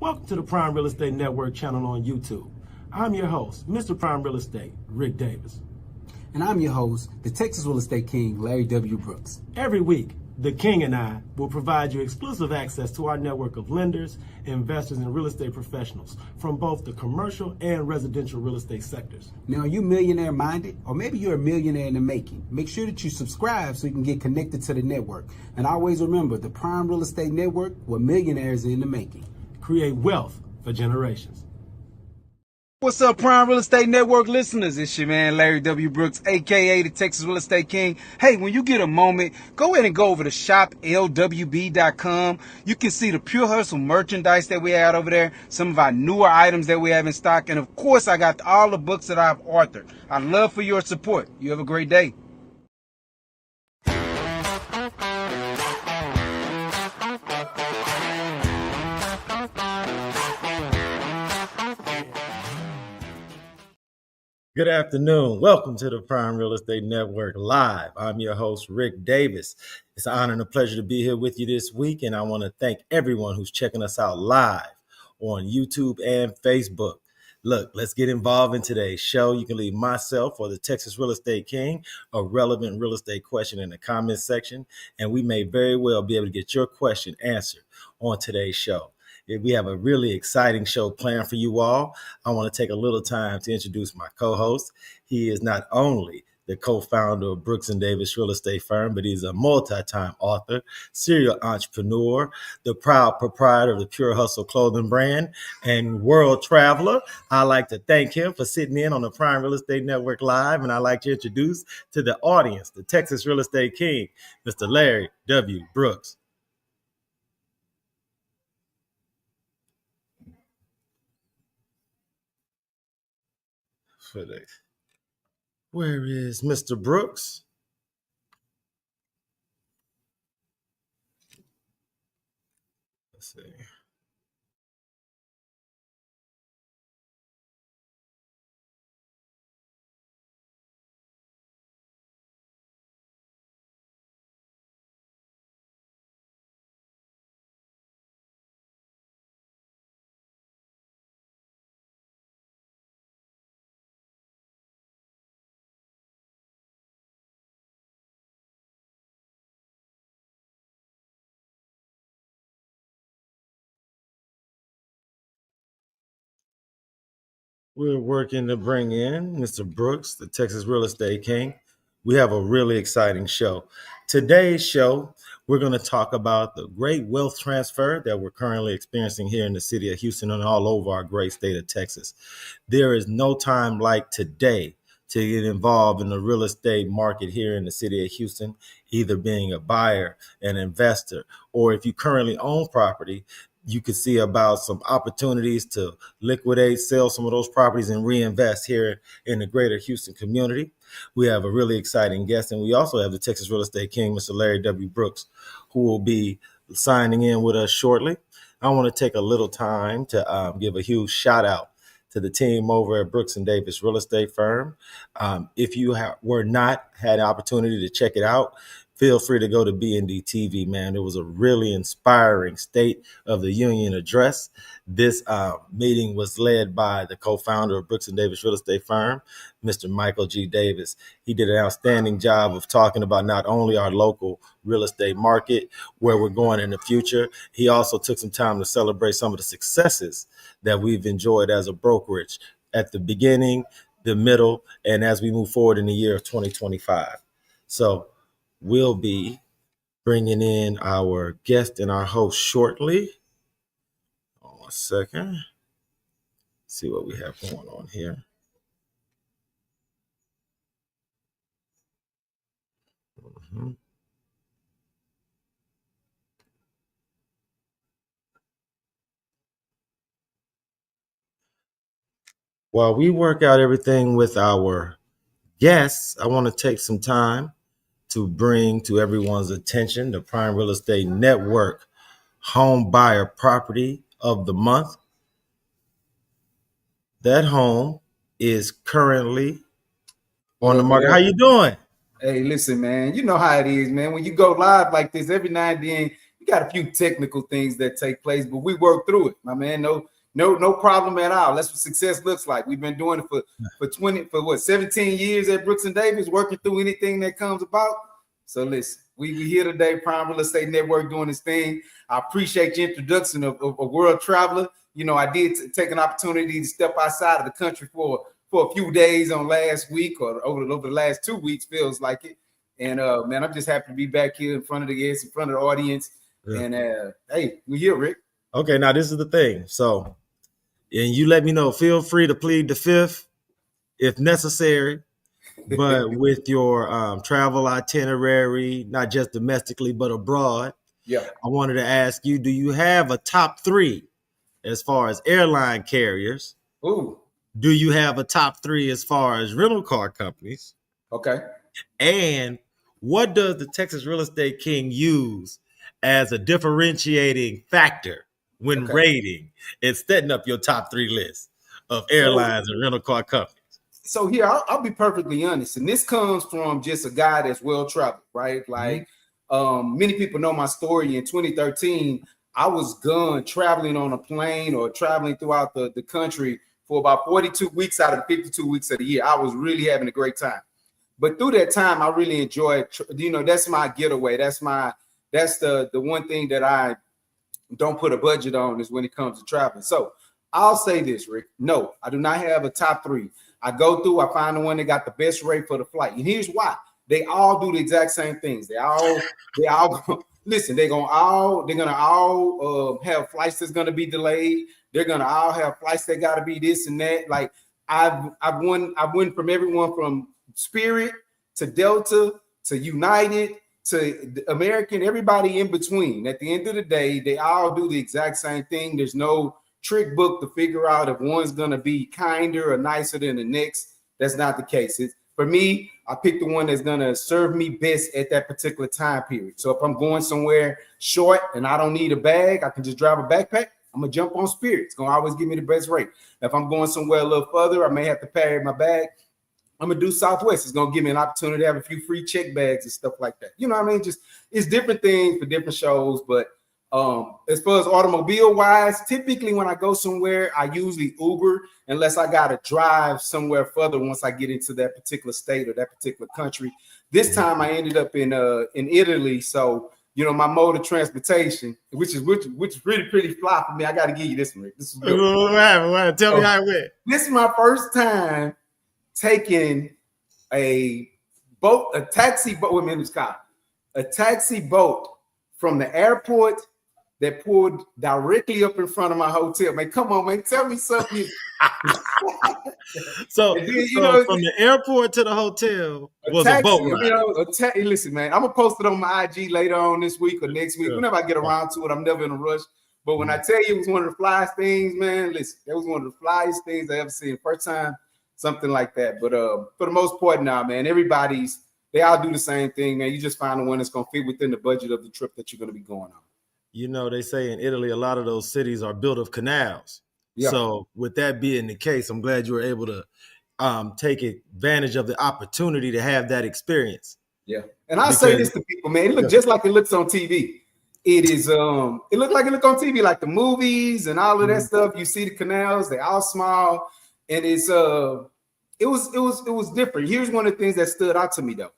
Welcome to the Prime Real Estate Network channel on YouTube. I'm your host, Mr. Prime Real Estate, Ric Davis. And I'm your host, the Texas Real Estate King, LarryWBrooks. Every week, the King and I will provide you exclusive access to our network of lenders, investors, and real estate professionals from both the commercial and residential real estate sectors. Now, are you millionaire minded? Or maybe you're a millionaire in the making. Make sure that you subscribe so you can get connected to the network. And always remember, the Prime Real Estate Network, where millionaires are in the making. Create wealth for generations. What's up, Prime Real Estate Network listeners? It's your man, LarryWBrooks, a.k.a. the Texas Real Estate King. Hey, when you get a moment, go ahead and go over to shoplwb.com. You can see the Pure Hustle merchandise that we had over there, some of our newer items that we have in stock, and of course, I got all the books that I've authored. I'd love for your support. You have a great day. Good afternoon. Welcome to the Prime Real Estate Network Live. I'm your host, Ric Davis. It's an honor and a pleasure to be here with you this week, and I want to thank everyone who's checking us out live on YouTube and Facebook. Look, let's get involved in today's show. You can leave myself or the Texas Real Estate King a relevant real estate question in the comments section, and we may very well be able to get your question answered on today's show. We have a really exciting show planned for you all. I want to take a little time to introduce my co-host. He is not only the co-founder of Brooks & Davis Real Estate Firm, but he's a multi-time author, serial entrepreneur, the proud proprietor of the Pure Hustle clothing brand, and world traveler. I'd like to thank him for sitting in on the Prime Real Estate Network Live, and I'd like to introduce to the audience the Texas Real Estate King, Mr. Larry W. Brooks. Where is Mr. Brooks? Let's see. We're working to bring in Mr. Brooks, the Texas Real Estate King. We have a really exciting show. Today's show, we're going to talk about the great wealth transfer that we're currently experiencing here in the city of Houston and all over our great state of Texas. There is no time like today to get involved in the real estate market here in the city of Houston, either being a buyer, an investor, or if you currently own property, you could see about some opportunities to liquidate, sell some of those properties and reinvest here in the greater Houston community. We have a really exciting guest, and we also have the Texas Real Estate King, Mr. Larry W. Brooks, who will be signing in with us shortly. I want to take a little time to give a huge shout out to the team over at Brooks & Davis Real Estate Firm. If you were not had an opportunity to check it out, feel free to go to BND TV, man. It was a really inspiring State of the Union address. This meeting was led by the co-founder of Brooks & Davis Real Estate Firm, Mr. Michael G. Davis. He did an outstanding job of talking about not only our local real estate market, where we're going in the future. He also took some time to celebrate some of the successes that we've enjoyed as a brokerage at the beginning, the middle, and as we move forward in the year of 2025. So we'll be bringing in our guest and our host shortly. Hold on 1 second. See what we have going on here. Mm-hmm. While we work out everything with our guests, I want to take some time to bring to everyone's attention the Prime Real Estate Network Home Buyer Property of the Month. That home is currently on the market. How you doing? Hey, listen, man, you know how it is, man. When you go live like this, every now and then, you got a few technical things that take place, but we work through it, my man. No problem at all. That's what success looks like. We've been doing it for 17 years at Brooks and Davis, working through anything that comes about. So listen, we here today, Prime Real Estate Network doing this thing. I appreciate your introduction of a world traveler. You know, I did take an opportunity to step outside of the country for a few days on last week or over the last 2 weeks, feels like it. And man, I'm just happy to be back here in front of the guests, in front of the audience. Yeah. And hey, we're here, Rick. Okay, now this is the thing. So, and you let me know, feel free to plead the fifth if necessary. But with your travel itinerary, not just domestically, but abroad, yeah, I wanted to ask you, do you have a top 3 as far as airline carriers? Ooh. Do you have a top 3 as far as rental car companies? Okay. And what does the Texas Real Estate King use as a differentiating factor when rating and setting up your top 3 list of airlines and rental car companies? So here, I'll be perfectly honest, and this comes from just a guy that's well traveled, right? Like many people know my story. In 2013, I was gone traveling on a plane or traveling throughout the country for about 42 weeks out of the 52 weeks of the year. I was really having a great time. But through that time, I really enjoyed, that's my getaway. That's the one thing that I don't put a budget on is when it comes to traveling. So I'll say this, Rick. No, I do not have a top 3. I go through, I find the one that got the best rate for the flight. And here's why. They all do the exact same things. They all listen, they're gonna all have flights that's gonna be delayed. They're gonna all have flights that gotta be this and that. Like I've won from everyone from Spirit to Delta to United to American, everybody in between. At the end of the day, they all do the exact same thing. There's no trick book to figure out if one's going to be kinder or nicer than the next. That's not the case. For me, I pick the one that's going to serve me best at that particular time period. So if I'm going somewhere short and I don't need a bag, I can just drive a backpack. I'm going to jump on Spirit. It's going to always give me the best rate. If I'm going somewhere a little further, I may have to carry my bag. I'm going to do Southwest. It's going to give me an opportunity to have a few free check bags and stuff like that. You know what I mean? Just it's different things for different shows, but as far as automobile wise, typically when I go somewhere, I usually Uber unless I got to drive somewhere further once I get into that particular state or that particular country. This time I ended up in Italy. So, my mode of transportation, which is really pretty fly for me. I got to give you this one, Rick. This is good. Tell me how it went. This is my first time taking a taxi boat from the airport that pulled directly up in front of my hotel. Man, come on, man, tell me something. So from the airport to the hotel was a boat ride. Listen, man, I'm gonna post it on my IG later on this week or next week, whenever I get around to it. I'm never in a rush. But when I tell you it was one of the flyest things, man, listen, that was one of the flyest things I ever seen. First time, something like that. But for the most part, now, man, they all do the same thing, man. You just find the one that's gonna fit within the budget of the trip that you're gonna be going on. They say in Italy, a lot of those cities are built of canals. Yeah. So with that being the case, I'm glad you were able to take advantage of the opportunity to have that experience. Yeah. And I say this to people, man, it looks just like it looks on TV. It is, it looked like it looked on TV, like the movies and all of that stuff. You see the canals, they all small. And it was different. Here's one of the things that stood out to me though.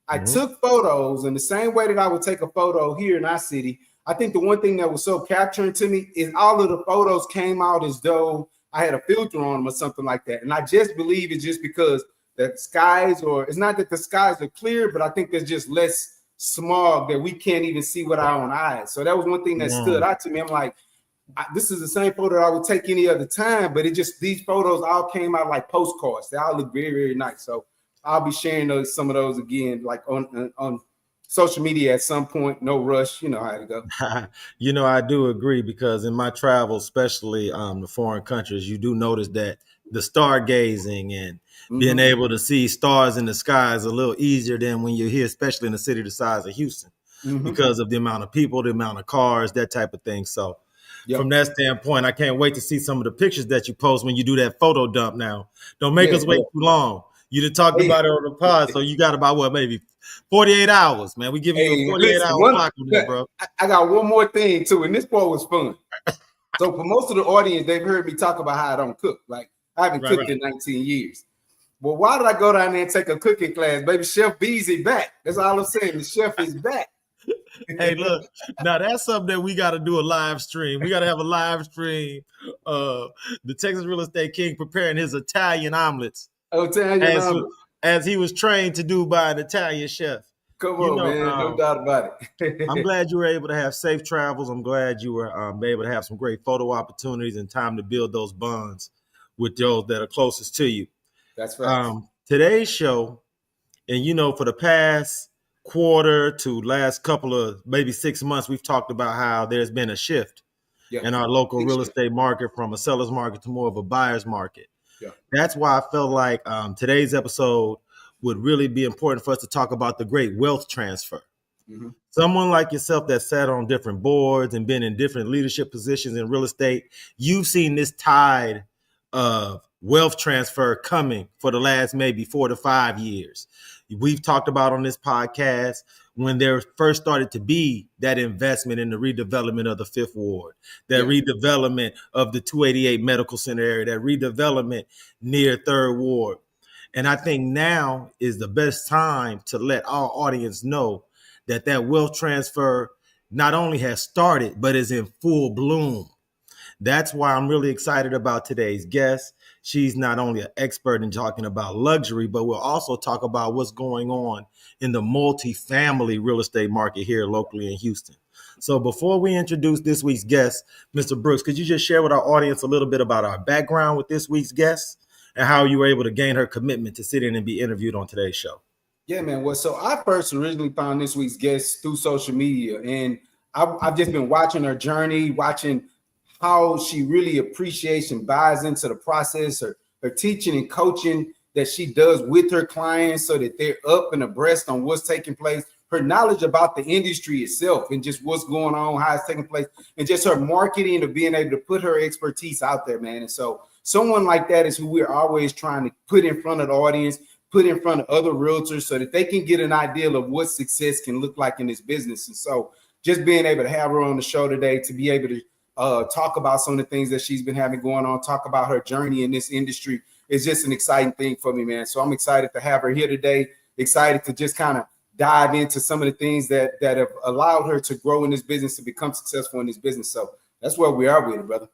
I took photos in the same way that I would take a photo here in our city. I think the one thing that was so capturing to me is all of the photos came out as though I had a filter on them or something like that. And I just believe it's just because the skies, or it's not that the skies are clear, but I think there's just less smog that we can't even see with our own eyes. So that was one thing that stood out to me. I'm like, this is the same photo I would take any other time, but these photos all came out like postcards. They all look very, very nice. So I'll be sharing some of those again, like on social media at some point. No rush, you know how to go. I do agree, because in my travels, especially the foreign countries, you do notice that the stargazing and being able to see stars in the sky is a little easier than when you're here, especially in a city the size of Houston, because of the amount of people, the amount of cars, that type of thing. So from that standpoint, I can't wait to see some of the pictures that you post when you do that photo dump now. Don't make us wait too long. You done talked about it on the pod, so you got about what, maybe 48 hours, man. We giving you a 48-hour clock on this, bro. I got one more thing too, and this part was fun. So for most of the audience, they've heard me talk about how I don't cook. Like I haven't cooked in 19 years. Well, why did I go down there and take a cooking class? Baby, Chef Beezy back. That's all I'm saying. The chef is back. Hey, look, now that's something that we got to do a live stream. We got to have a live stream of the Texas Real Estate King preparing his Italian omelets. As he was trained to do by an Italian chef. Come on, man. No doubt about it. I'm glad you were able to have safe travels. I'm glad you were able to have some great photo opportunities and time to build those bonds with those that are closest to you. That's right. Today's show, and for the past quarter to last couple of maybe 6 months, we've talked about how there's been a shift in our local real estate market from a seller's market to more of a buyer's market. Yeah. That's why I felt like today's episode would really be important for us to talk about the great wealth transfer. Mm-hmm. Someone like yourself that sat on different boards and been in different leadership positions in real estate, you've seen this tide of wealth transfer coming for the last maybe 4 to 5 years. We've talked about on this podcast when there first started to be that investment in the redevelopment of the Fifth Ward, that redevelopment of the 288 Medical Center area, that redevelopment near Third Ward. And I think now is the best time to let our audience know that that wealth transfer not only has started, but is in full bloom. That's why I'm really excited about today's guest. She's not only an expert in talking about luxury, but we'll also talk about what's going on in the multifamily real estate market here locally in Houston. So before we introduce this week's guest, Mr. Brooks, could you just share with our audience a little bit about our background with this week's guest and how you were able to gain her commitment to sit in and be interviewed on today's show? Yeah, man. Well, so I first originally found this week's guest through social media, and I've just been watching her journey, watching how she really appreciates and buys into the process, her teaching and coaching that she does with her clients so that they're up and abreast on what's taking place, her knowledge about the industry itself and just what's going on, how it's taking place, and just her marketing of being able to put her expertise out there, man. And so someone like that is who we're always trying to put in front of the audience, put in front of other realtors so that they can get an idea of what success can look like in this business. And so just being able to have her on the show today to be able to talk about some of the things that she's been having going on, talk about her journey in this industry is just an exciting thing for me, man. So I'm excited to have her here today, excited to just kind of dive into some of the things that have allowed her to grow in this business, to become successful in this business. So that's where we are with it, brother.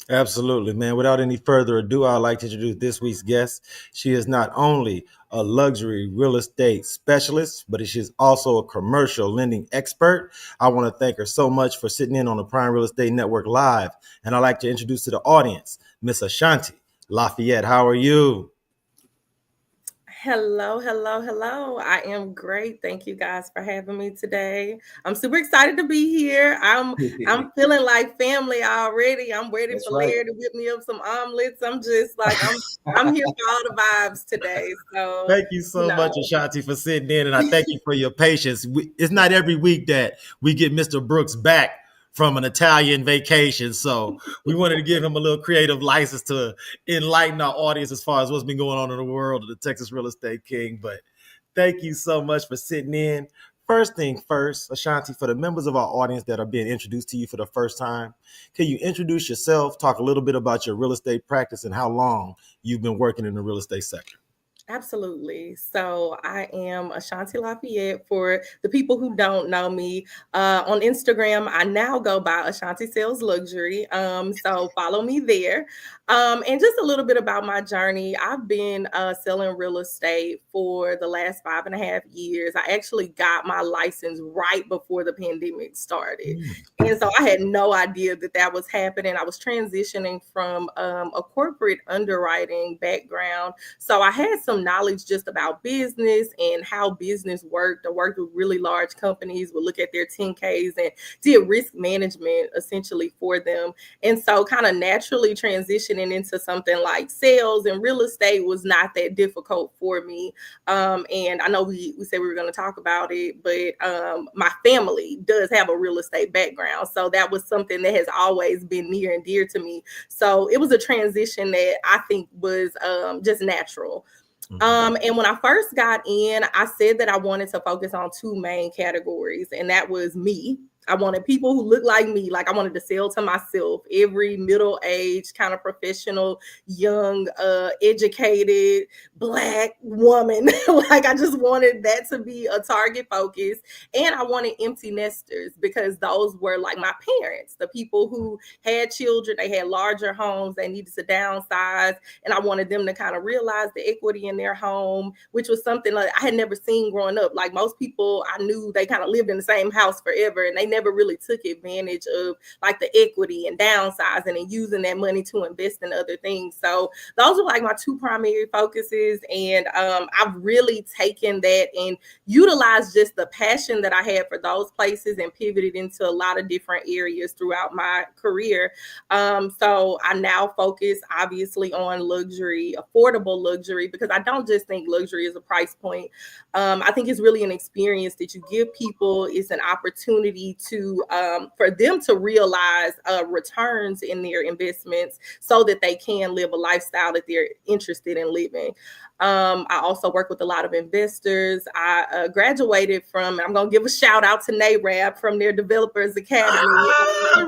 Absolutely, man. Without any further ado, I'd like to introduce this week's guest. She is not only a luxury real estate specialist, but she's also a commercial lending expert. I want to thank her so much for sitting in on the Prime Real Estate Network Live. And I'd like to introduce to the audience, Miss Ashanti Lafayette. How are you? Hello. I am great. Thank you guys for having me today. I'm super excited to be here. I'm feeling like family already. I'm ready for Larry to whip me up some omelets. I'm just like, I'm here for all the vibes today. So thank you so much, Ashanti, for sitting in, and I thank you for your patience. It's not every week that we get Mr. Brooks back from an Italian vacation. So we wanted to give him a little creative license to enlighten our audience as far as what's been going on in the world of the Texas Real Estate King. But thank you so much for sitting in. First thing first, Ashanti, for the members of our audience that are being introduced to you for the first time, can you introduce yourself, talk a little bit about your real estate practice and how long you've been working in the real estate sector? Absolutely. So I am Ashanti Lafayette. For the people who don't know me, on Instagram, I now go by Ashanti Sells Luxury. So follow me there. And just a little bit about my journey. I've been selling real estate for the last 5.5 years. I actually got my license right before the pandemic started. And so I had no idea that was happening. I was transitioning from a corporate underwriting background. So I had some knowledge just about business and how business worked. I worked with really large companies, would look at their 10Ks and did risk management essentially for them. And so kind of naturally transitioning into something like sales and real estate was not that difficult for me. And I know we said we were going to talk about it, but my family does have a real estate background. So that was something that has always been near and dear to me. So it was a transition that I think was just natural. And when I first got in, I said that I wanted to focus on two main categories, and that was me. I wanted people who look like me. Like, I wanted to sell to myself, every middle-aged kind of professional, young, educated Black woman. Like, I just wanted that to be a target focus. And I wanted empty nesters, because those were like my parents, the people who had children, they had larger homes, they needed to downsize, and I wanted them to kind of realize the equity in their home, which was something like I had never seen growing up. Like, most people I knew, they kind of lived in the same house forever, and they never really took advantage of like the equity and downsizing and using that money to invest in other things. So those are like my two primary focuses, and I've really taken that and utilized just the passion that I had for those places and pivoted into a lot of different areas throughout my career. So I now focus obviously on luxury, affordable luxury, because I don't just think luxury is a price point. I think it's really an experience that you give people. It's an opportunity to for them to realize returns in their investments so that they can live a lifestyle that they're interested in living. I also work with a lot of investors. I graduated from, I'm going to give a shout out to NARAB from their Developers Academy.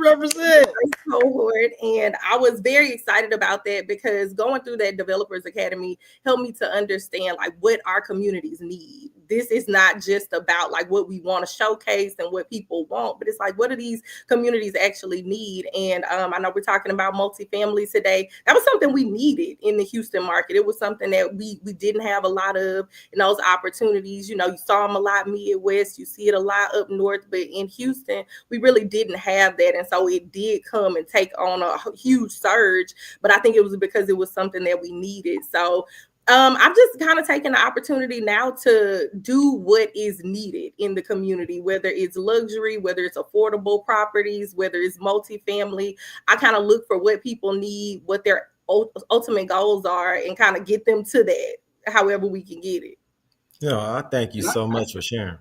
Represent. Cohort, and I was very excited about that, because going through that Developers Academy helped me to understand like what our communities need. This is not just about like what we want to showcase and what people want, but it's like, what do these communities actually need? And I know we're talking about multifamily today. That was something we needed in the Houston market. It was something that we didn't have a lot of, and those opportunities, you know, you saw them a lot Midwest, you see it a lot up north, but in Houston, we really didn't have that. And so it did come and take on a huge surge, but I think it was because it was something that we needed. So I've just kind of taken the opportunity now to do what is needed in the community, whether it's luxury, whether it's affordable properties, whether it's multifamily. I kind of look for what people need, what their ultimate goals are, and kind of get them to that however we can get it. No, I thank you so much for sharing.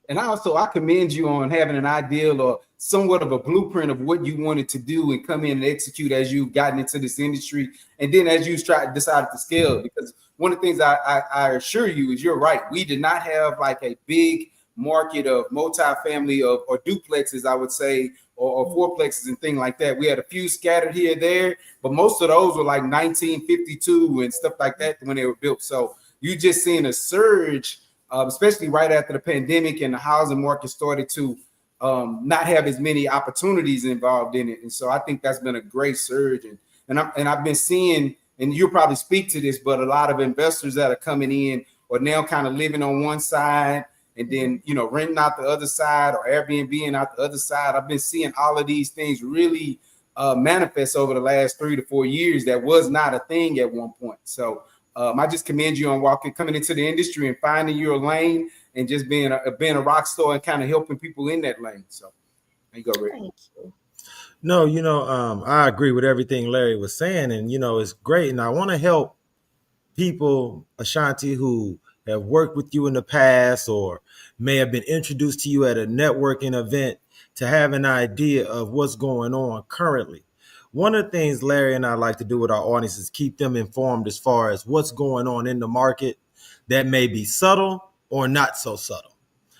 And also, I commend you on having an ideal or somewhat of a blueprint of what you wanted to do and come in and execute as you've gotten into this industry. And then as you decided to scale, because one of the things I assure you is you're right. We did not have like a big market of multifamily or duplexes, I would say, or fourplexes and things like that. We had a few scattered here and there, but most of those were like 1952 and stuff like that when they were built. So you just seen a surge, especially right after the pandemic and the housing market started to not have as many opportunities involved in it. And so I think that's been a great surge. And I've been seeing, and you'll probably speak to this, but a lot of investors that are coming in are now kind of living on one side and then, you know, renting out the other side or Airbnb out the other side. I've been seeing all of these things really manifest over the last 3 to 4 years. That was not a thing at one point. So I just commend you on coming into the industry and finding your lane and just being a rock star and kind of helping people in that lane. So there you go, Rick. Thank you. No, I agree with everything Larry was saying, and it's great. And I want to help people, Ashanti, who have worked with you in the past or may have been introduced to you at a networking event, to have an idea of what's going on currently. One of the things Larry and I like to do with our audience is keep them informed as far as what's going on in the market that may be subtle or not so subtle.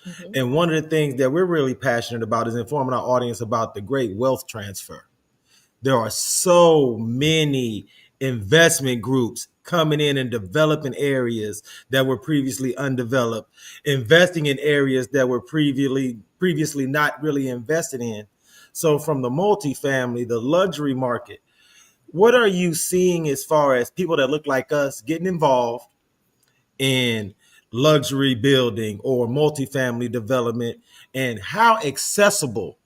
Mm-hmm. And one of the things that we're really passionate about is informing our audience about the great wealth transfer. There are so many investment groups coming in and developing areas that were previously undeveloped, investing in areas that were previously not really invested in. So from the multifamily, the luxury market, what are you seeing as far as people that look like us getting involved in luxury building or multifamily development, and how accessible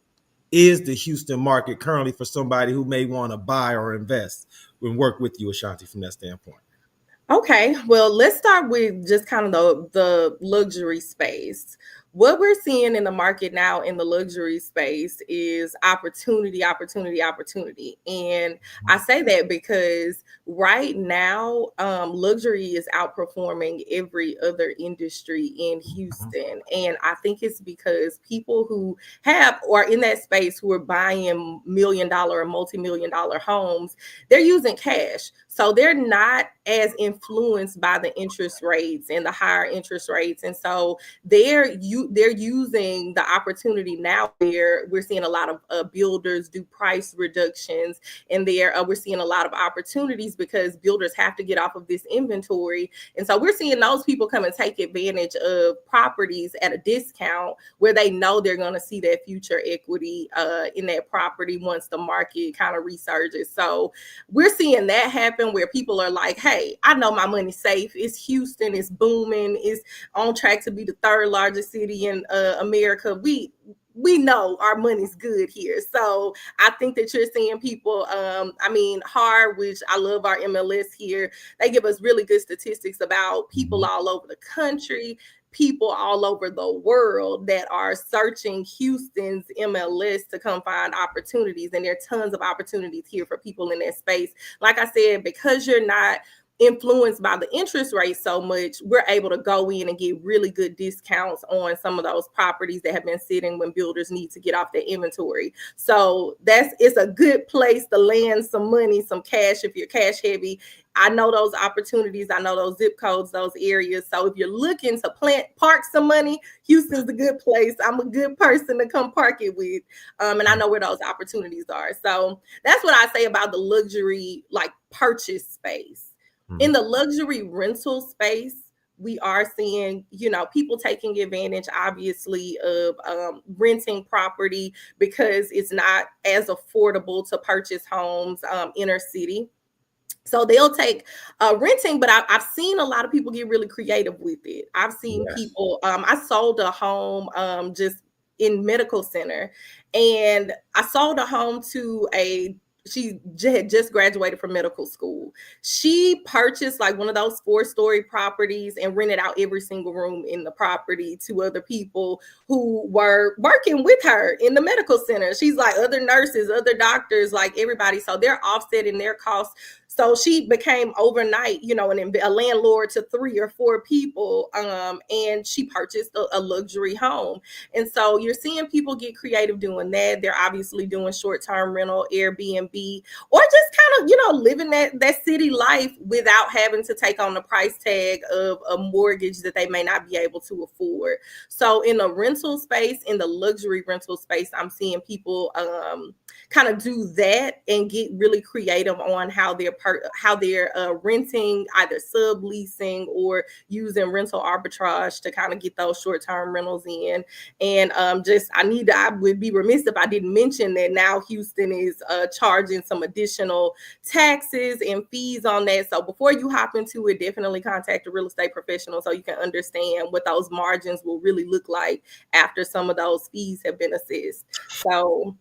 is the Houston market currently for somebody who may want to buy or invest and work with you, Ashanti, from that standpoint? Okay, well, let's start with just kind of the luxury space. What we're seeing in the market now in the luxury space is opportunity, opportunity, opportunity. And I say that because right now, luxury is outperforming every other industry in Houston. And I think it's because people who have or in that space who are buying $1,000,000 or multi-million-dollar homes, they're using cash. So they're not as influenced by the interest rates and the higher interest rates. And so they're using the opportunity now where we're seeing a lot of builders do price reductions, and we're seeing a lot of opportunities because builders have to get off of this inventory. And so we're seeing those people come and take advantage of properties at a discount where they know they're going to see that future equity in that property once the market kind of resurges. So we're seeing that happen where people are like, hey, I know my money's safe. It's Houston, it's booming, it's on track to be the third largest city in America. We know our money's good here. So I think that you're seeing people, HAR, which I love our MLS here, they give us really good statistics about people all over the country, people all over the world that are searching Houston's MLS to come find opportunities. And there are tons of opportunities here for people in that space. Like I said, because you're not influenced by the interest rate so much, we're able to go in and get really good discounts on some of those properties that have been sitting when builders need to get off their inventory. So it's a good place to land some money, some cash if you're cash heavy. I know those opportunities. I know those zip codes, those areas. So if you're looking to park some money, Houston's a good place. I'm a good person to come park it with. And I know where those opportunities are. So that's what I say about the luxury, like purchase space. In the luxury rental space, we are seeing, people taking advantage, obviously, of renting property because it's not as affordable to purchase homes inner city. So they'll take renting, but I've seen a lot of people get really creative with it. I've seen people, I sold a home just in medical center, and I sold a home to she had just graduated from medical school. She purchased like one of those 4-story properties and rented out every single room in the property to other people who were working with her in the medical center. She's like other nurses, other doctors, like everybody. So they're offsetting their costs. So she became overnight, a landlord to 3 or 4 people, and she purchased a luxury home. And so you're seeing people get creative doing that. They're obviously doing short-term rental, Airbnb, or just kind of, living that city life without having to take on the price tag of a mortgage that they may not be able to afford. So in the rental space, in the luxury rental space, I'm seeing people kind of do that and get really creative on how they're renting, either subleasing or using rental arbitrage to kind of get those short-term rentals in. And I would be remiss if I didn't mention that now Houston is charging some additional taxes and fees on that. So before you hop into it, definitely contact a real estate professional so you can understand what those margins will really look like after some of those fees have been assessed. So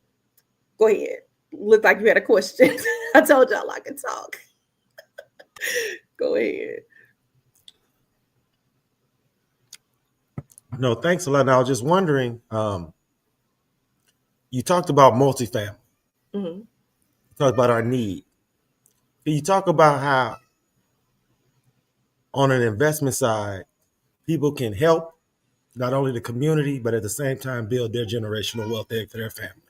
go ahead. Looked like you had a question. I told y'all I could talk. Go ahead. No, thanks a lot. Now, I was just wondering, you talked about multifamily. You talked about our need. Can you talk about how on an investment side, people can help not only the community, but at the same time build their generational wealth egg for their family?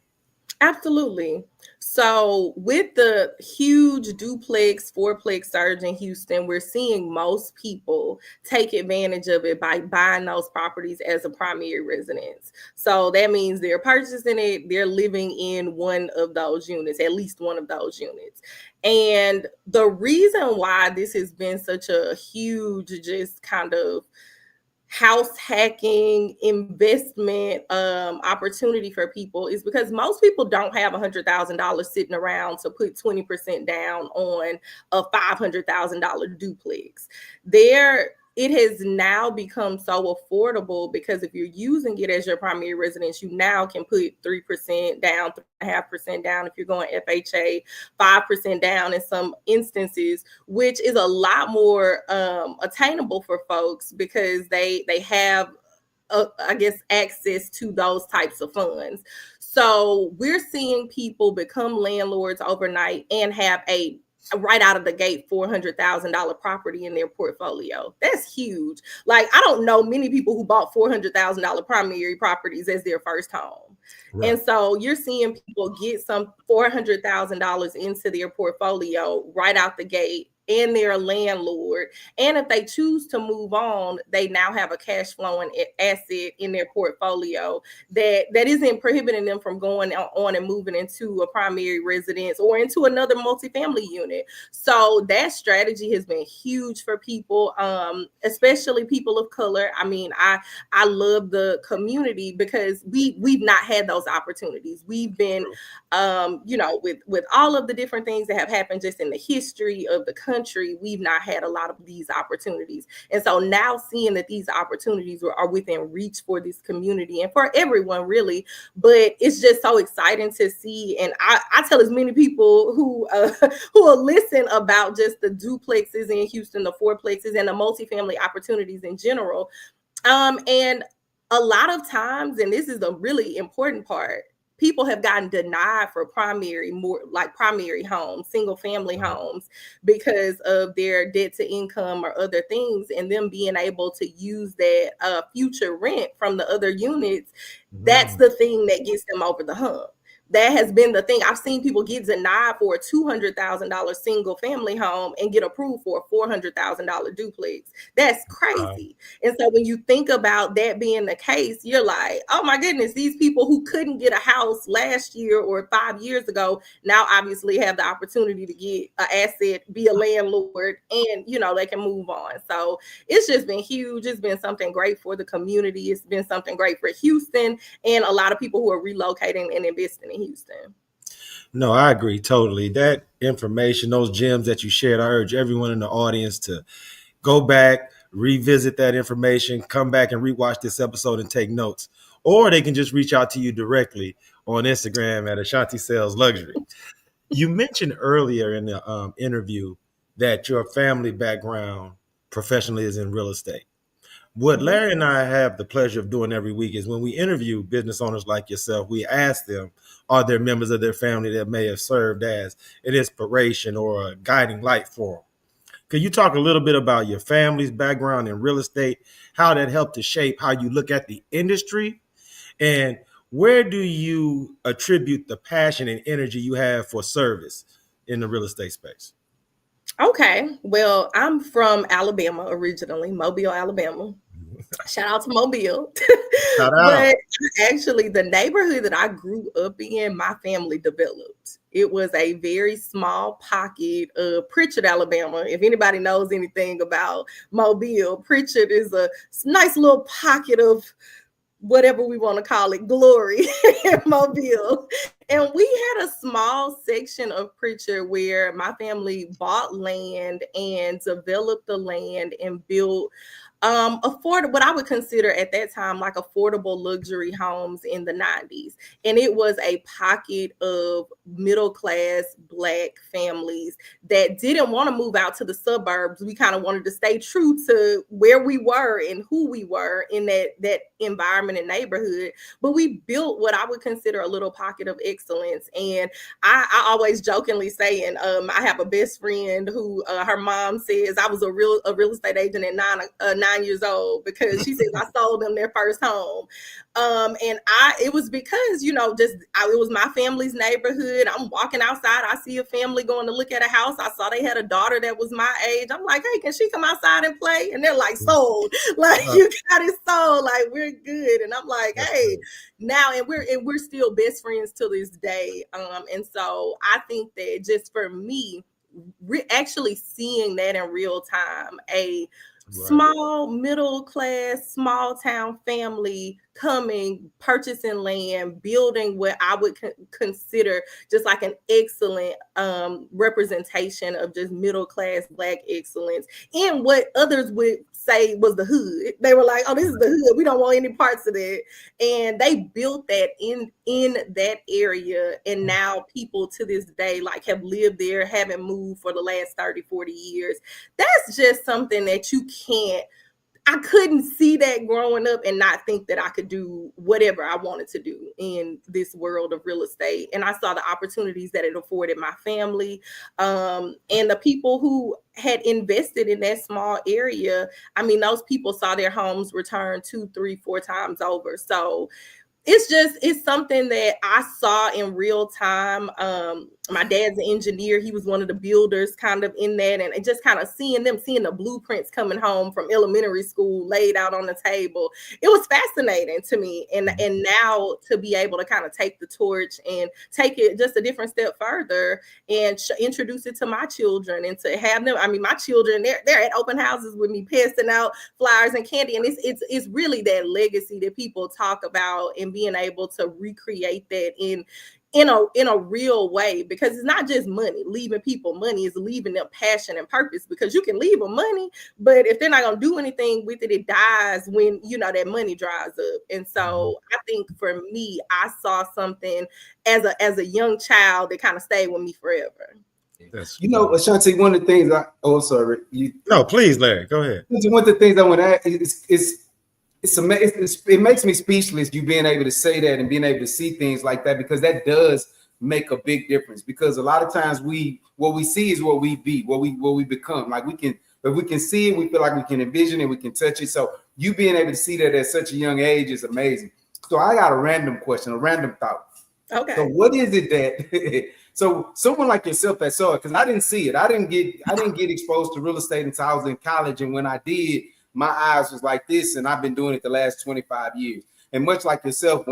Absolutely. So with the huge duplex, fourplex surge in Houston, we're seeing most people take advantage of it by buying those properties as a primary residence. So that means they're purchasing it, they're living in one of those units, at least one of those units. And the reason why this has been such a huge, just kind of house hacking investment opportunity for people is because most people don't have $100,000 sitting around to put 20% down on a $500,000 duplex. It has now become so affordable because if you're using it as your primary residence, you now can put 3% down, 3.5% down if you're going FHA, 5% down in some instances, which is a lot more attainable for folks because they have I guess, access to those types of funds. So we're seeing people become landlords overnight and have a right out of the gate $400,000 property in their portfolio. That's huge. Like, I don't know many people who bought $400,000 primary properties as their first home. Right. And so you're seeing people get some $400,000 into their portfolio right out the gate, and they're a landlord. And if they choose to move on, they now have a cash flowing asset in their portfolio that isn't prohibiting them from going on and moving into a primary residence or into another multifamily unit. So that strategy has been huge for people, especially people of color. I mean, I love the community because we've not had those opportunities. We've been, with all of the different things that have happened just in the history of the country, we've not had a lot of these opportunities. And so now seeing that these opportunities are within reach for this community and for everyone really, but it's just so exciting to see. And I tell as many people who will listen about just the duplexes in Houston, the fourplexes, and the multifamily opportunities in general. And a lot of times, and this is a really important part, people have gotten denied for primary homes, single family homes, because of their debt to income or other things, and them being able to use that future rent from the other units. That's the thing that gets them over the hump. That has been the thing. I've seen people get denied for a $200,000 single family home and get approved for a $400,000 duplex. That's crazy. And so when you think about that being the case, you're like, oh my goodness, these people who couldn't get a house last year or 5 years ago now obviously have the opportunity to get an asset, be a landlord, and they can move on. So it's just been huge. It's been something great for the community. It's been something great for Houston and a lot of people who are relocating and investing in Houston. No, I agree totally. That information, those gems that you shared, I urge everyone in the audience to go back, revisit that information, come back and rewatch this episode and take notes. Or they can just reach out to you directly on Instagram at Ashanti Sells Luxury. You mentioned earlier in the interview that your family background professionally is in real estate. What Larry and I have the pleasure of doing every week is when we interview business owners like yourself, we ask them, are there members of their family that may have served as an inspiration or a guiding light for them? Could you talk a little bit about your family's background in real estate, how that helped to shape how you look at the industry, and where do you attribute the passion and energy you have for service in the real estate space? Okay, well, I'm from Alabama originally, Mobile, Alabama. Shout out to Mobile. Shout out. But actually, the neighborhood that I grew up in, my family developed. It was a very small pocket of Pritchard, Alabama. If anybody knows anything about Mobile, Pritchard is a nice little pocket of whatever we want to call it, glory in Mobile. And we had a small section of Pritchard where my family bought land and developed the land and built what I would consider at that time like affordable luxury homes in the 90s. And it was a pocket of middle class Black families that didn't want to move out to the suburbs. We kind of wanted to stay true to where we were and who we were in that environment and neighborhood. But we built what I would consider a little pocket of excellence. And I always jokingly say, and I have a best friend who her mom says I was a real estate agent at 9 years old, because she says I sold them their first home. And it was because, it was my family's neighborhood. I'm walking outside. I see a family going to look at a house. I saw they had a daughter that was my age. I'm like, hey, can she come outside and play? And they're like, sold. Like, you got it sold. Like, we're good. And I'm like, hey, now, and we're still best friends to this day. And so I think that just for me, actually seeing that in real time, a small middle class small town family coming, purchasing land, building what I would consider just like an excellent representation of just middle class Black excellence in what others would say was the hood. They were like, oh, this is the hood. We don't want any parts of it. And they built that in that area. And now people to this day like have lived there, haven't moved for the last 30, 40 years. That's just something that you can't, I couldn't see that growing up and not think that I could do whatever I wanted to do in this world of real estate. And I saw the opportunities that it afforded my family, and the people who had invested in that small area. I mean, those people saw their homes return 2, 3, 4 times over. So it's something that I saw in real time. My dad's an engineer. He was one of the builders kind of in that, and just kind of seeing the blueprints coming home from elementary school laid out on the table. It was fascinating to me. And now to be able to kind of take the torch and take it just a different step further and introduce it to my children, and to have them, I mean, my children, they're at open houses with me, passing out flyers and candy. And it's really that legacy that people talk about, and being able to recreate that in a real way, because it's not just money. Leaving people money is leaving them passion and purpose, because you can leave them money, but if they're not going to do anything with it, it dies when, that money dries up. And so I think for me, I saw something as a young child that kind of stayed with me forever. Ashanti, one of the things no, please, Larry, go ahead. One of the things I want to ask it makes me speechless, you being able to say that and being able to see things like that, because that does make a big difference. Because a lot of times what we see is what we be, what we become. Like if we can see it, we feel like we can envision it, we can touch it. So you being able to see that at such a young age is amazing. So I got a random question, a random thought. Okay. So what is it that so someone like yourself that saw it, because I didn't see it. I didn't get exposed to real estate until I was in college, and when I did, my eyes was like this, and I've been doing it the last 25 years. And much like yourself,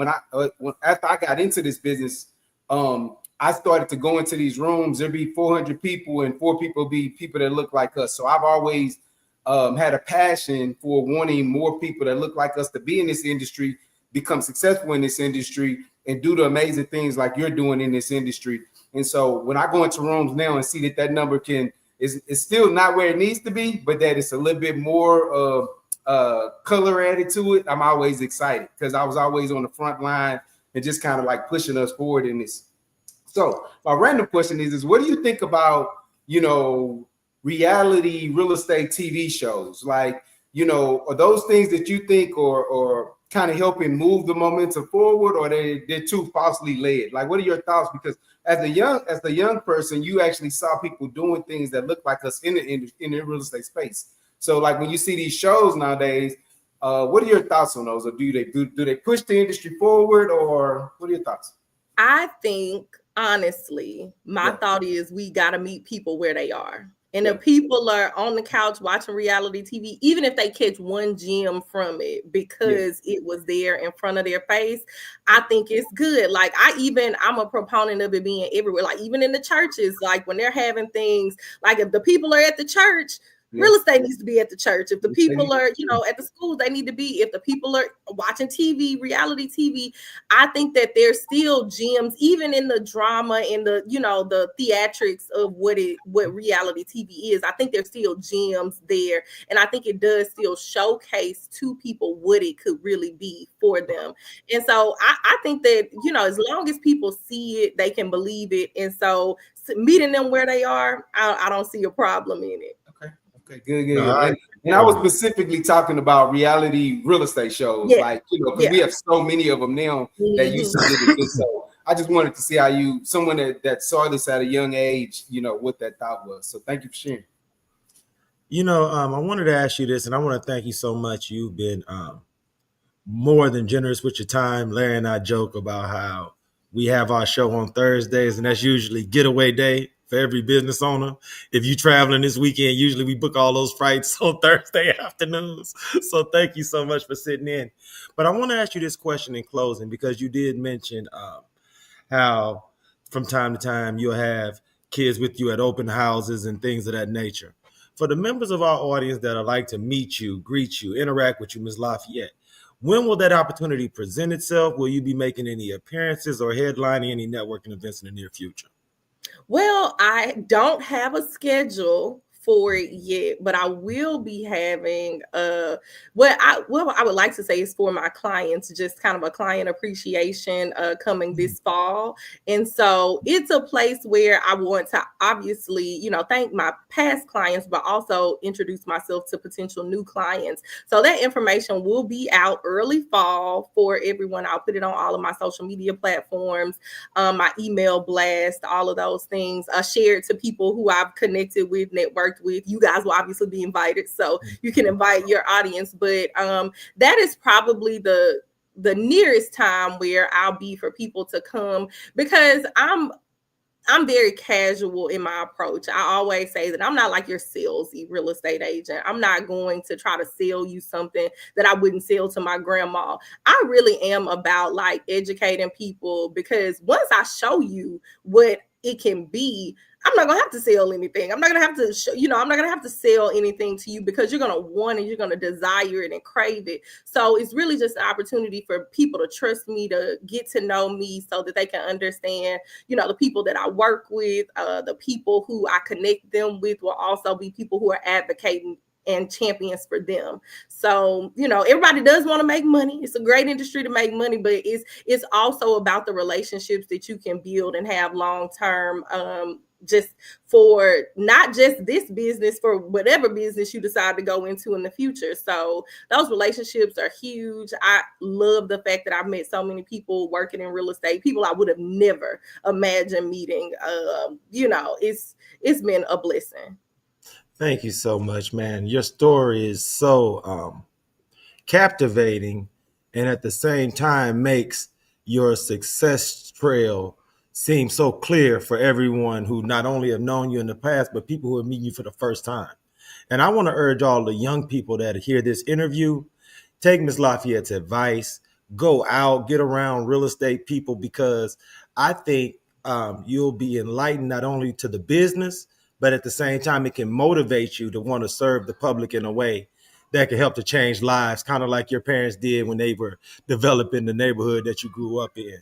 after I got into this business, I started to go into these rooms. There'd be 400 people, and 4 people be people that look like us. So I've always had a passion for wanting more people that look like us to be in this industry, become successful in this industry, and do the amazing things like you're doing in this industry. And so when I go into rooms now and see that number it's still not where it needs to be, but that it's a little bit more color added to it, I'm always excited, because I was always on the front line and just kind of like pushing us forward in this. So my random question is what do you think about, reality real estate TV shows? Like, are those things that you think or kind of helping move the momentum forward, or they're too falsely led? Like, what are your thoughts? Because as the young person, you actually saw people doing things that look like us in the real estate space. So like when you see these shows nowadays, what are your thoughts on those? Or do they push the industry forward, or what are your thoughts? I think honestly, my thought is we got to meet people where they are. And if people are on the couch watching reality TV, even if they catch one gem from it because it was there in front of their face, I think it's good. Like I'm a proponent of it being everywhere. Like even in the churches, like when they're having things, like if the people are at the church, real estate needs to be at the church. If the people are, at the schools, they need to be. If the people are watching TV, reality TV, I think that there's still gems, even in the drama and the theatrics of what reality TV is. I think there's still gems there. And I think it does still showcase to people what it could really be for them. And so I think that, as long as people see it, they can believe it. And so meeting them where they are, I don't see a problem in it. Okay, good. And I was specifically talking about reality real estate shows, because we have so many of them now that you submitted this. So I just wanted to see how someone that saw this at a young age, what that thought was. So thank you for sharing. I wanted to ask you this, and I want to thank you so much. You've been more than generous with your time. Larry and I joke about how we have our show on Thursdays, and that's usually getaway day for every business owner. If you're traveling this weekend, usually we book all those flights on Thursday afternoons. So thank you so much for sitting in. But I want to ask you this question in closing, because you did mention how from time to time you'll have kids with you at open houses and things of that nature. For the members of our audience that would like to meet you, greet you, interact with you, Ms. Lafayette, when will that opportunity present itself? Will you be making any appearances or headlining any networking events in the near future? Well, I don't have a schedule for it yet, but I will be having what I would like to say is for my clients, just kind of a client appreciation coming this fall. And so it's a place where I want to obviously, thank my past clients, but also introduce myself to potential new clients. So that information will be out early fall for everyone. I'll put it on all of my social media platforms, my email blast, all of those things, shared to people who I've connected with, networked with. You guys will obviously be invited, so you can invite your audience. But that is probably the nearest time where I'll be for people to come, because I'm very casual in my approach. I always say that I'm not like your salesy real estate agent. I'm not going to try to sell you something that I wouldn't sell to my grandma. I really am about like educating people, because once I show you what it can be, I'm not gonna have to sell anything. I'm not gonna have to I'm not gonna have to sell anything to you, because you're gonna want it, you're gonna desire it and crave it. So it's really just an opportunity for people to trust me, to get to know me, so that they can understand, the people that I work with, the people who I connect them with will also be people who are advocating and champions for them. So, everybody does want to make money. It's a great industry to make money, but it's also about the relationships that you can build and have long-term, just for not just this business, for whatever business you decide to go into in the future. So those relationships are huge. I love the fact that I've met so many people working in real estate, people I would have never imagined meeting. It's been a blessing. Thank you so much, man. Your story is so captivating, and at the same time makes your success trail seem so clear for everyone who not only have known you in the past, but people who are meeting you for the first time. And I want to urge all the young people that hear this interview, take Ms. Lafayette's advice, go out, get around real estate people, because I think you'll be enlightened not only to the business, but at the same time, it can motivate you to want to serve the public in a way that can help to change lives, kind of like your parents did when they were developing the neighborhood that you grew up in.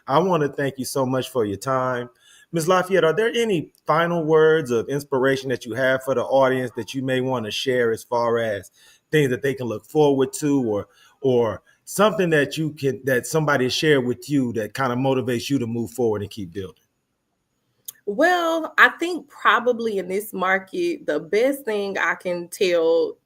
I want to thank you so much for your time. Ms. Lafayette, are there any final words of inspiration that you have for the audience that you may want to share, as far as things that they can look forward to, or something that somebody shared with you that kind of motivates you to move forward and keep building? Well, I think probably in this market, the best thing I can tell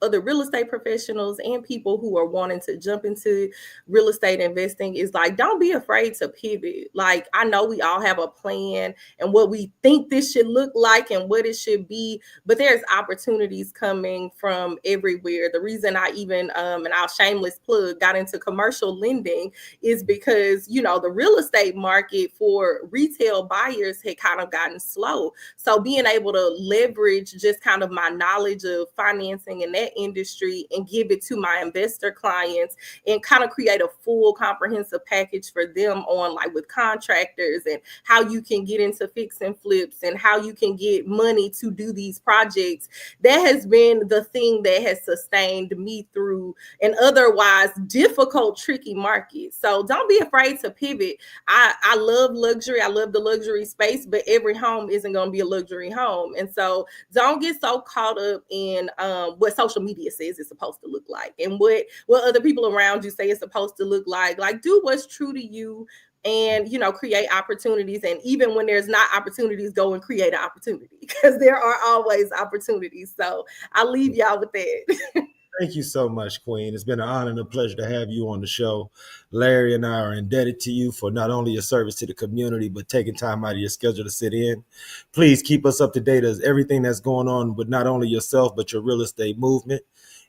other real estate professionals and people who are wanting to jump into real estate investing is like, don't be afraid to pivot. Like, I know we all have a plan and what we think this should look like and what it should be, but there's opportunities coming from everywhere. The reason I even, and I'll shameless plug, got into commercial lending is because, the real estate market for retail buyers had kind of gotten slow. So being able to leverage just kind of my knowledge of financing in that industry and give it to my investor clients and kind of create a full comprehensive package for them on, like, with contractors and how you can get into fix and flips and how you can get money to do these projects. That has been the thing that has sustained me through an otherwise difficult, tricky market. So don't be afraid to pivot. I love luxury. I love the luxury space, but every home isn't going to be a luxury home. And so don't get so caught up in what social media says it's supposed to look like and what other people around you say it's supposed to look like. Like, do what's true to you and, create opportunities. And even when there's not opportunities, go and create an opportunity, because there are always opportunities. So I'll leave y'all with that. Thank you so much, Queen. It's been an honor and a pleasure to have you on the show. Larry and I are indebted to you for not only your service to the community, but taking time out of your schedule to sit in. Please keep us up to date as everything that's going on with not only yourself, but your real estate movement.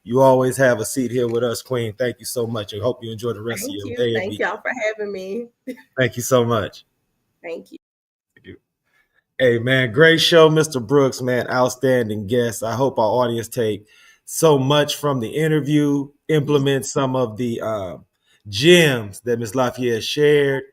You always have a seat here with us, Queen. Thank you so much. I hope you enjoy the rest of your day. Thank y'all for having me. Thank you so much. Thank you. Hey, man, great show, Mr. Brooks, man. Outstanding guest. I hope our audience take so much from the interview, implement some of the gems that Ms. Lafayette shared.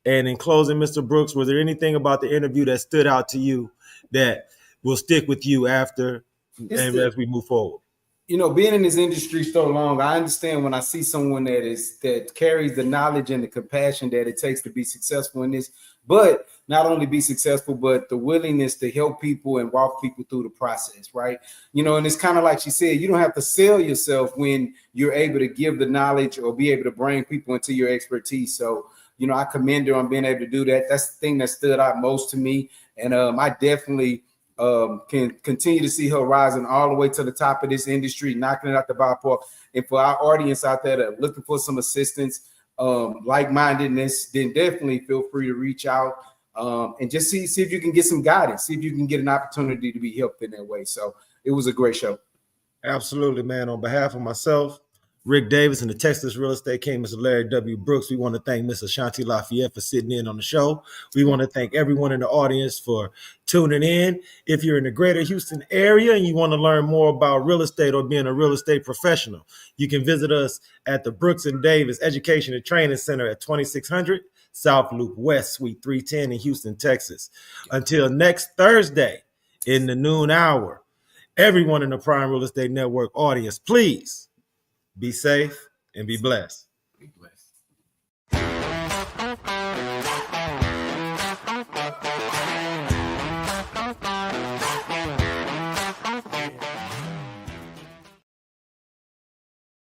And in closing, Mr. Brooks, was there anything about the interview that stood out to you that will stick with you after and as we move forward? Being in this industry so long, I understand when I see someone that carries the knowledge and the compassion that it takes to be successful in this. but not only be successful, but the willingness to help people and walk people through the process, right? You know, and it's kind of like she said, you don't have to sell yourself when you're able to give the knowledge or be able to bring people into your expertise. So, you know, I commend her on being able to do that. That's the thing that stood out most to me. And I definitely can continue to see her rising all the way to the top of this industry, knocking it out the ballpark. And for our audience out there that are looking for some assistance, like-mindedness, then definitely feel free to reach out and just see if you can get some guidance, see if you can get an opportunity to be helped in that way. So it was a great show. Absolutely, man. On behalf of myself, Ric Davis, and the Texas Real Estate King, Mr. Larry W. Brooks, we want to thank Miss Ashanti Lafayette for sitting in on the show. We want to thank everyone in the audience for tuning in. If you're in the greater Houston area and you want to learn more about real estate or being a real estate professional, you can visit us at the Brooks and Davis Education and Training Center at 2600 South Loop West, Suite 310 in Houston, Texas. Until next Thursday in the noon hour, everyone in the Prime Real Estate Network audience, please be safe and be blessed. Be blessed.